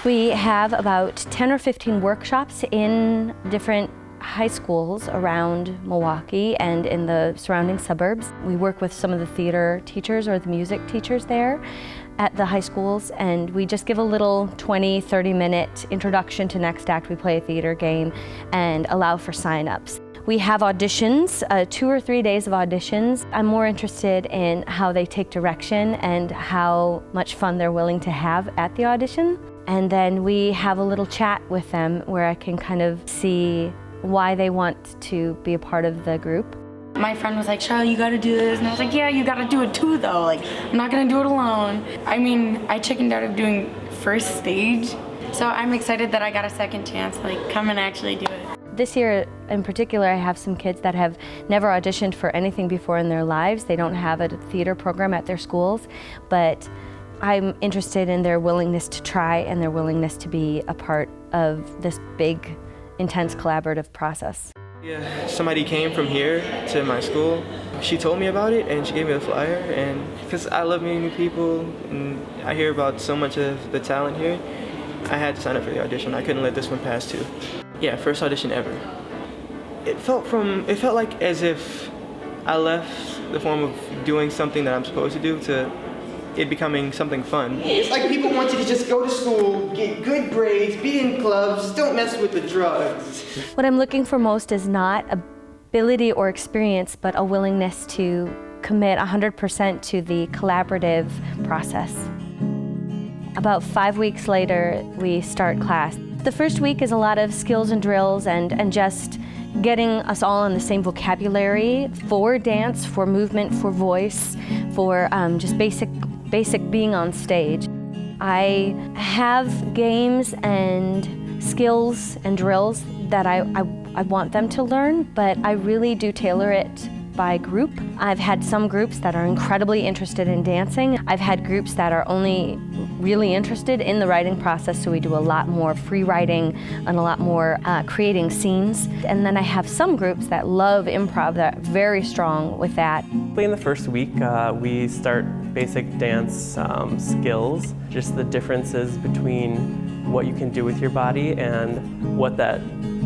We have about 10 or 15 workshops in different high schools around Milwaukee and in the surrounding suburbs. We work with some of the theater teachers or the music teachers there at the high schools, and we just give a little 20, 30-minute introduction to Next Act. We play a theater game and allow for sign-ups. We have auditions, 2 or 3 days of auditions. I'm more interested in how they take direction and how much fun they're willing to have at the audition. And then we have a little chat with them where I can kind of see why they want to be a part of the group. My friend was like, Cheryl, you gotta do this. And I was like, yeah, you gotta do it too though. Like, I'm not gonna do it alone. I mean, I chickened out of doing first stage. So I'm excited that I got a second chance, like, come and actually do it. This year in particular, I have some kids that have never auditioned for anything before in their lives. They don't have a theater program at their schools, but I'm interested in their willingness to try and their willingness to be a part of this big, intense collaborative process. Yeah, somebody came from here to my school. She told me about it and she gave me the flyer, and because I love meeting new people and I hear about so much of the talent here, I had to sign up for the audition. I couldn't let this one pass too. Yeah, first audition ever. It felt like as if I left the form of doing something that I'm supposed to do to it becoming something fun. It's like people want you to just go to school, get good grades, be in clubs, don't mess with the drugs. What I'm looking for most is not ability or experience, but a willingness to commit 100% to the collaborative process. About 5 weeks later, we start class. The first week is a lot of skills and drills and just getting us all on the same vocabulary for dance, for movement, for voice, for just basic being on stage. I have games and skills and drills that I want them to learn, but I really do tailor it by group. I've had some groups that are incredibly interested in dancing. I've had groups that are only really interested in the writing process, so we do a lot more free writing and a lot more creating scenes. And then I have some groups that love improv, that are very strong with that. In the first week, we start basic dance skills, just the differences between what you can do with your body and what that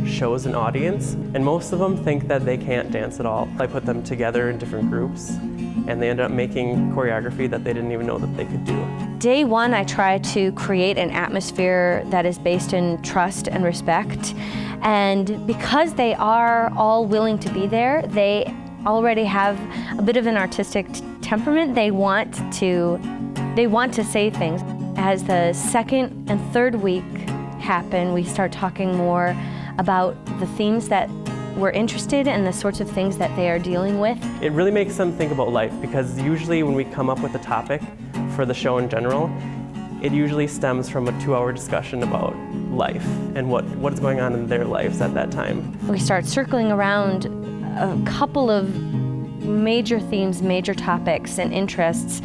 shows an audience. And most of them think that they can't dance at all. I put them together in different groups and they end up making choreography that they didn't even know that they could do. Day one, I try to create an atmosphere that is based in trust and respect. And because they are all willing to be there, they already have a bit of an artistic temperament. They want to say things. As the second and third week happen, we start talking more about the themes that we're interested in and the sorts of things that they are dealing with. It really makes them think about life, because usually when we come up with a topic for the show in general, it usually stems from a 2-hour discussion about life and what is going on in their lives at that time. We start circling around a couple of major themes, major topics and interests.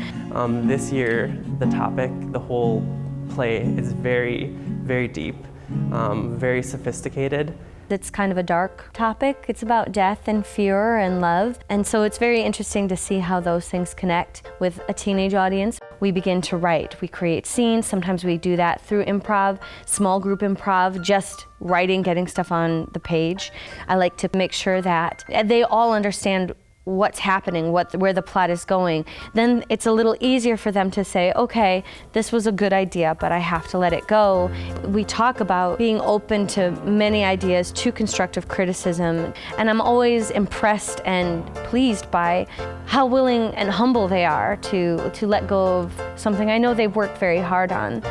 This year, the topic, the whole play is very, very deep, very sophisticated. It's kind of a dark topic. It's about death and fear and love. And so it's very interesting to see how those things connect with a teenage audience. We begin to write. We create scenes. Sometimes we do that through improv, small group improv, just writing, getting stuff on the page. I like to make sure that they all understand what's happening, where the plot is going. Then it's a little easier for them to say, okay, this was a good idea, but I have to let it go. We talk about being open to many ideas, to constructive criticism, and I'm always impressed and pleased by how willing and humble they are to let go of something I know they've worked very hard on.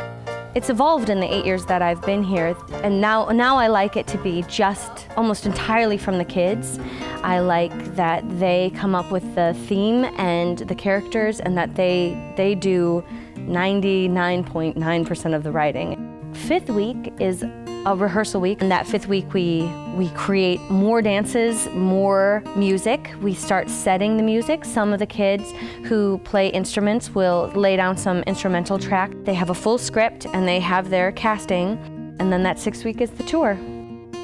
It's evolved in the 8 years that I've been here, and now I like it to be just almost entirely from the kids. I like that they come up with the theme and the characters, and that they do 99.9% of the writing. Fifth week is a rehearsal week, and that fifth week we create more dances, more music. We start setting the music. Some of the kids who play instruments will lay down some instrumental track. They have a full script and they have their casting, and then that sixth week is the tour.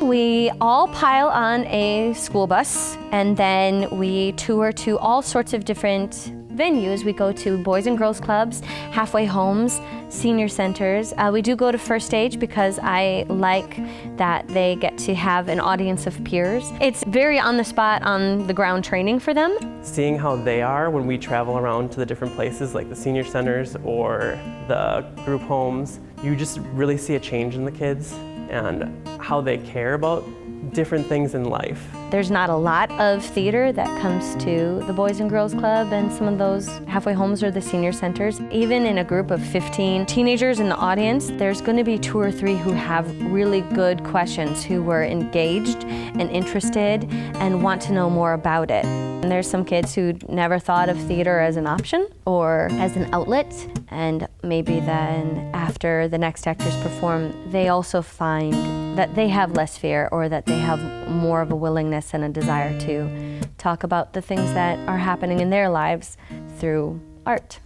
We all pile on a school bus, and then we tour to all sorts of different venues. We go to boys and girls clubs, halfway homes, senior centers. We do go to First Stage because I like that they get to have an audience of peers. It's very on the spot, on the ground training for them. Seeing how they are when we travel around to the different places like the senior centers or the group homes, you just really see a change in the kids and how they care about different things in life. There's not a lot of theater that comes to the Boys and Girls Club and some of those halfway homes or the senior centers. Even in a group of 15 teenagers in the audience, there's going to be 2 or 3 who have really good questions, who were engaged and interested and want to know more about it. And there's some kids who never thought of theater as an option or as an outlet, and maybe then after the next actors perform, they also find that they have less fear or that they have more of a willingness and a desire to talk about the things that are happening in their lives through art.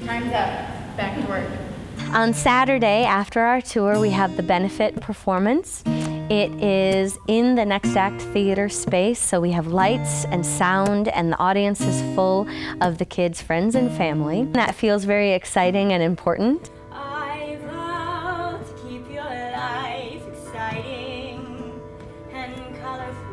Time's up. Back to work. On Saturday, after our tour, we have the benefit performance. It is in the Next Act Theater space, so we have lights and sound, and the audience is full of the kids' friends and family. That feels very exciting and important. I vow to keep your life exciting and colorful.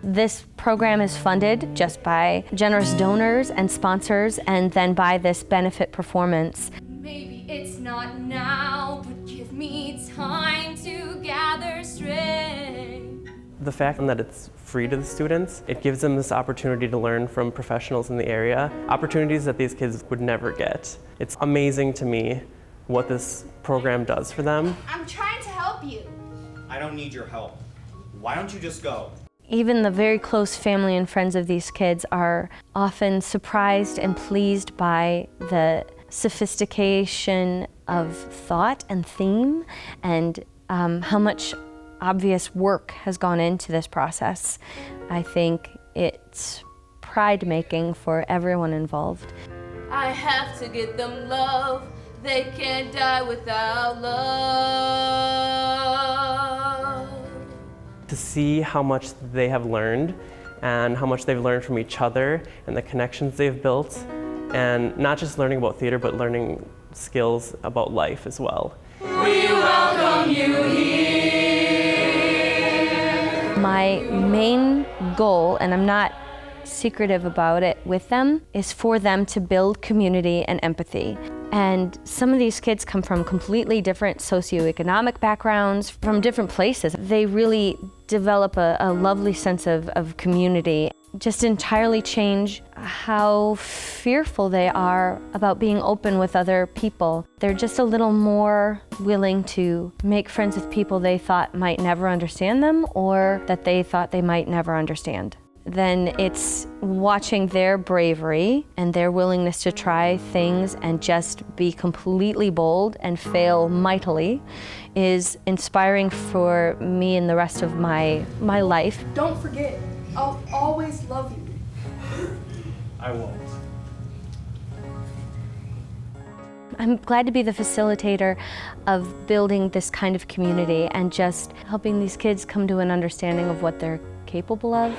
This program is funded just by generous donors and sponsors, and then by this benefit performance. Maybe it's not now, but give me time to gather strength. The fact that it's free to the students, it gives them this opportunity to learn from professionals in the area, opportunities that these kids would never get. It's amazing to me what this program does for them. I'm trying to help you. I don't need your help. Why don't you just go? Even the very close family and friends of these kids are often surprised and pleased by the sophistication of thought and theme, and how much obvious work has gone into this process. I think it's pride-making for everyone involved. I have to get them love. They can't die without love. To see how much they have learned and how much they've learned from each other and the connections they've built, and not just learning about theater, but learning skills about life as well. We welcome you here. My main goal, and I'm not secretive about it with them, is for them to build community and empathy. And some of these kids come from completely different socioeconomic backgrounds, from different places. They really develop a lovely sense of community. Just entirely change how fearful they are about being open with other people. They're just a little more willing to make friends with people they thought might never understand them, or that they thought they might never understand. Then it's watching their bravery and their willingness to try things and just be completely bold and fail mightily is inspiring for me and the rest of my life. Don't forget, I'll always love you. I won't. I'm glad to be the facilitator of building this kind of community and just helping these kids come to an understanding of what they're capable of.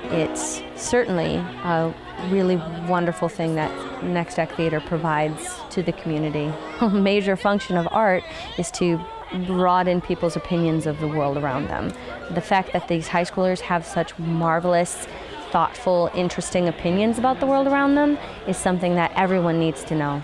It's certainly a really wonderful thing that Next Act Theater provides to the community. A major function of art is to broaden people's opinions of the world around them. The fact that these high schoolers have such marvelous, thoughtful, interesting opinions about the world around them is something that everyone needs to know.